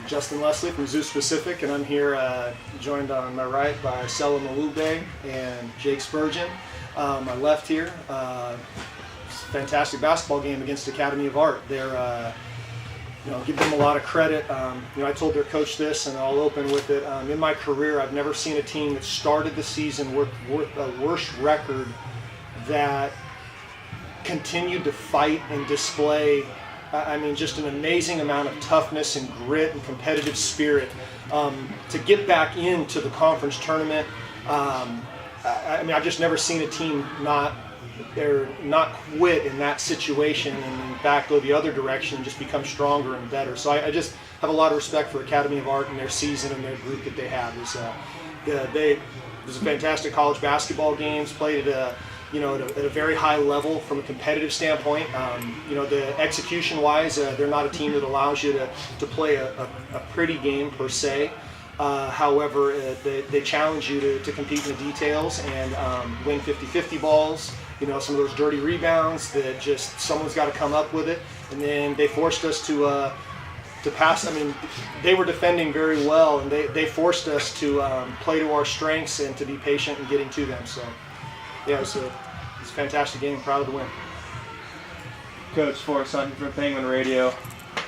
Justin Leslie from Azusa Pacific, and I'm here joined on my right by Sela Malube and Jake Spurgeon. My left here, fantastic basketball game against Academy of Art. They're, give them a lot of credit. I told their coach this, and I'll open with it. In my career, I've never seen a team that started the season with a worse record that continued to fight and display just an amazing amount of toughness and grit and competitive spirit to get back into the conference tournament. I've just never seen a team not quit in that situation and in fact go the other direction and just become stronger and better. So I just have a lot of respect for Academy of Art and their season and their group that they have. It was a fantastic college basketball games, played at a very high level from a competitive standpoint. The execution-wise, they're not a team that allows you to play a pretty game per se. However, they challenge you to compete in the details and win 50-50 balls. Some of those dirty rebounds that just someone's got to come up with it. And then they forced us to pass. They were defending very well, and they forced us to play to our strengths and to be patient in getting to them. So, yeah, it was a fantastic game. Proud of the win. Coach Forrest Hunton from Penguin Radio.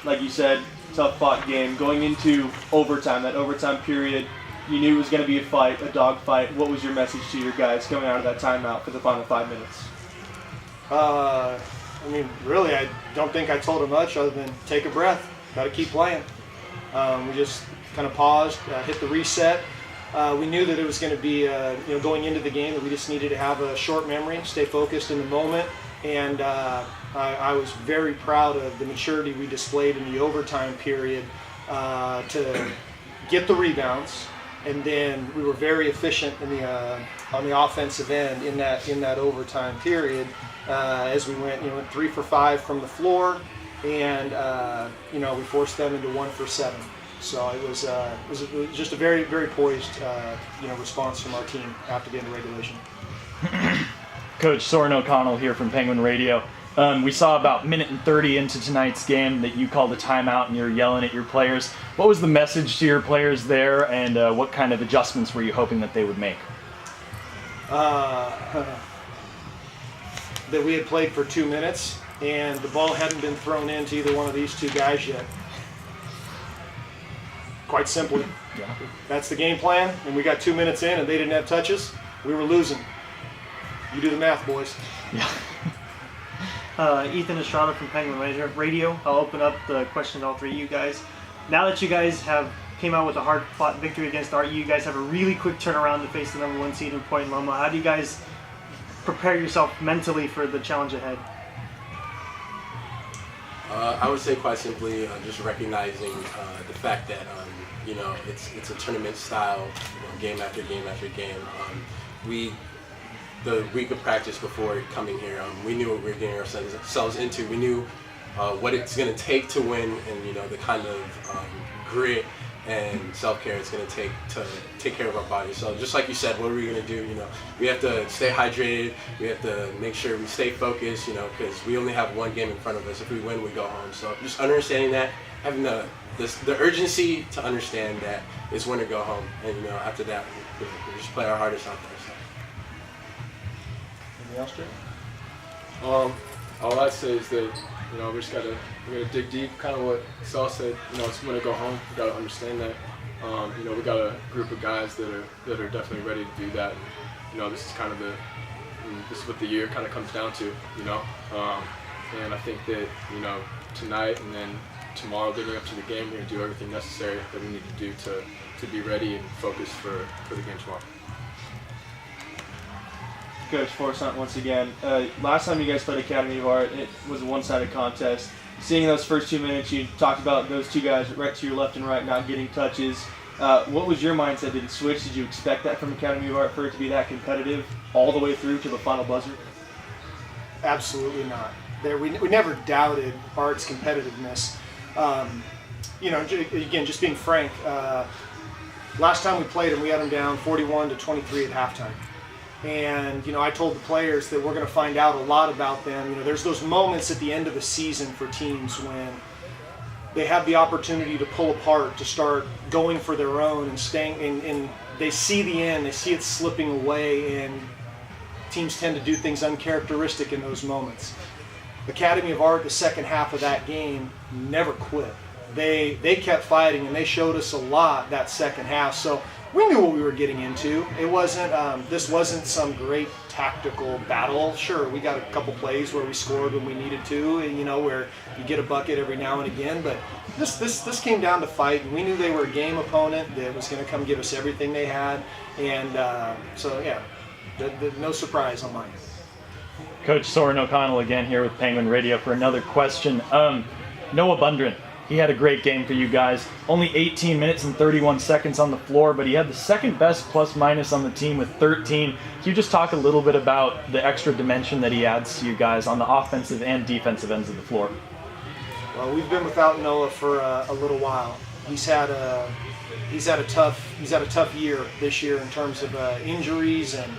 Like you said, tough fought game. Going into overtime, that overtime period, you knew it was going to be a fight, a dog fight. What was your message to your guys coming out of that timeout for the final 5 minutes? Really, I don't think I told them much other than take a breath. Got to keep playing. We just kind of paused, hit the reset. We knew that it was going to be, going into the game, that we just needed to have a short memory, stay focused in the moment. And I was very proud of the maturity we displayed in the overtime period to get the rebounds. And then we were very efficient on the offensive end in that overtime period as we went 3 for 5 from the floor, and we forced them into 1 for 7. So it was just a very, very poised response from our team after the end of regulation. Coach Soren O'Connell here from Penguin Radio. We saw about 1:30 into tonight's game that you called a timeout and you were yelling at your players. What was the message to your players there, and what kind of adjustments were you hoping that they would make? That we had played for 2 minutes and the ball hadn't been thrown into either one of these two guys yet. Quite simply. Yeah. That's the game plan, and we got 2 minutes in and they didn't have touches. We were losing. You do the math, boys. Yeah. Ethan Estrada from Penguin Radio. I'll open up the question to all three of you guys. Now that you guys came out with a hard-fought victory against Art, you guys have a really quick turnaround to face the number 1 seed in Point Loma. How do you guys prepare yourself mentally for the challenge ahead? I would say quite simply just recognizing the fact that it's a tournament style, game after game after game. The week of practice before coming here, we knew what we were getting ourselves into. We knew what it's going to take to win, and the kind of grit and self-care it's going to take care of our bodies. So just like you said, what are we going to do? We have to stay hydrated. We have to make sure we stay focused. Because we only have one game in front of us. If we win, we go home. So just understanding that, having the urgency to understand that it's win or go home, and after that, we just play our hardest out there. Anything else, Jay? All I'd say is that we're gonna dig deep. Kind of what Sal said. It's win or go home. We gotta understand that. We got a group of guys that are definitely ready to do that. This is kind of this is what the year kind of comes down to. And I think that tonight and then tomorrow leading up to the game, we're gonna do everything necessary that we need to do to be ready and focused for the game tomorrow. Coach Forrest Hunt once again. Last time you guys played Academy of Art, it was a one-sided contest. Seeing those first 2 minutes, you talked about those two guys right to your left and right not getting touches. What was your mindset? Did it switch? Did you expect that from Academy of Art for it to be that competitive all the way through to the final buzzer? Absolutely not. We never doubted Art's competitiveness. Again, just being frank, last time we played them, we had them down 41-23 at halftime. And, I told the players that we're going to find out a lot about them. There's those moments at the end of the season for teams when they have the opportunity to pull apart, to start going for their own and staying, and they see the end, they see it slipping away, and teams tend to do things uncharacteristic in those moments. Academy of Art, the second half of that game, never quit. They kept fighting, and they showed us a lot that second half. So we knew what we were getting into. It wasn't this wasn't some great tactical battle. Sure, we got a couple plays where we scored when we needed to, and where you get a bucket every now and again. But this came down to fight, and we knew they were a game opponent that was going to come give us everything they had. And so yeah, no surprise on my end. Coach Soren O'Connell again here with Penguin Radio for another question. Noah Bundren, he had a great game for you guys. Only 18 minutes and 31 seconds on the floor, but he had the second best plus-minus on the team with 13. Can you just talk a little bit about the extra dimension that he adds to you guys on the offensive and defensive ends of the floor? Well, we've been without Noah for a little while. He's had a tough year this year in terms of injuries, and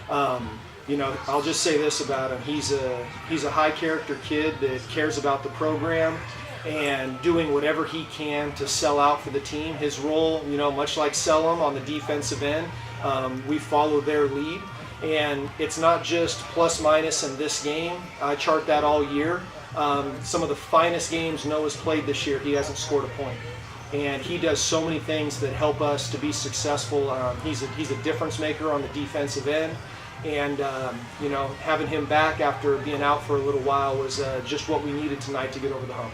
I'll just say this about him: he's a high character kid that cares about the program and doing whatever he can to sell out for the team. His role, much like Sellum on the defensive end, we follow their lead, and it's not just plus minus in this game. I chart that all year. Some of the finest games Noah's played this year, he hasn't scored a point. And he does so many things that help us to be successful. He's a difference maker on the defensive end. And, having him back after being out for a little while was just what we needed tonight to get over the hump.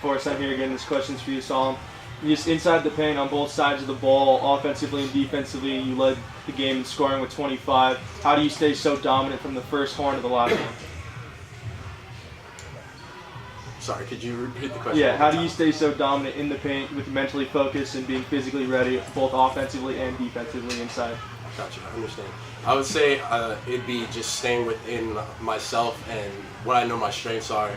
Forrest, I'm here again. This question's for you, Solemn. Just inside the paint on both sides of the ball, offensively and defensively, you led the game in scoring with 25. How do you stay so dominant from the first horn to the last one? Sorry, could you repeat the question? Yeah, how do you stay so dominant in the paint with mentally focused and being physically ready, both offensively and defensively inside? Gotcha, I understand. I would say it'd be just staying within myself and what I know my strengths are.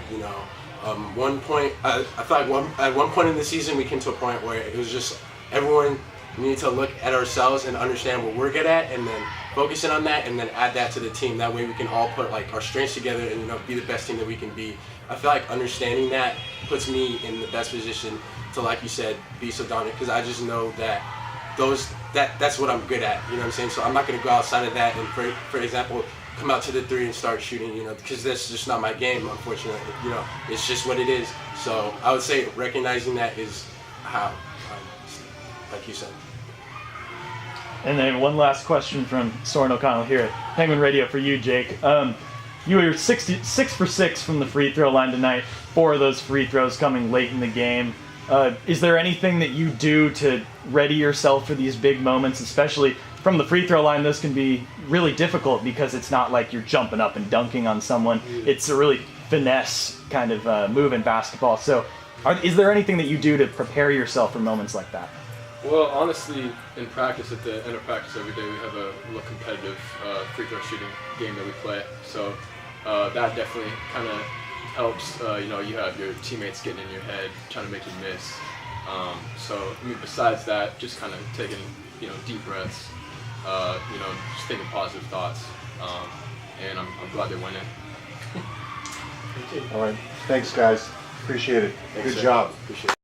One point, I feel like at one point in the season we came to a point where it was just everyone needed to look at ourselves and understand what we're good at, and then focusing on that, and then add that to the team. That way we can all put our strengths together and be the best team that we can be. I feel like understanding that puts me in the best position to, like you said, be so dominant, because I just know that that's what I'm good at. You know what I'm saying? So I'm not going to go outside of that and, for example, come out to the three and start shooting, because that's just not my game, unfortunately. It's just what it is. So I would say recognizing that is how, like you said. And then one last question from Soren O'Connell here at Penguin Radio for you, Jake. You were 6 for 6 from the free throw line tonight, 4 of those free throws coming late in the game. Is there anything that you do to ready yourself for these big moments, especially from the free throw line? Those can be really difficult because it's not like you're jumping up and dunking on someone. It's a really finesse kind of move in basketball. So is there anything that you do to prepare yourself for moments like that? Well, honestly, in practice, at the end of practice every day, we have a real competitive free throw shooting game that we play. So that definitely kind of helps. You have your teammates getting in your head, trying to make you miss. Besides that, just kind of taking, deep breaths, just thinking positive thoughts. And I'm glad they went in. All right. Thanks, guys. Appreciate it. Thanks, Good sir. job. Appreciate it.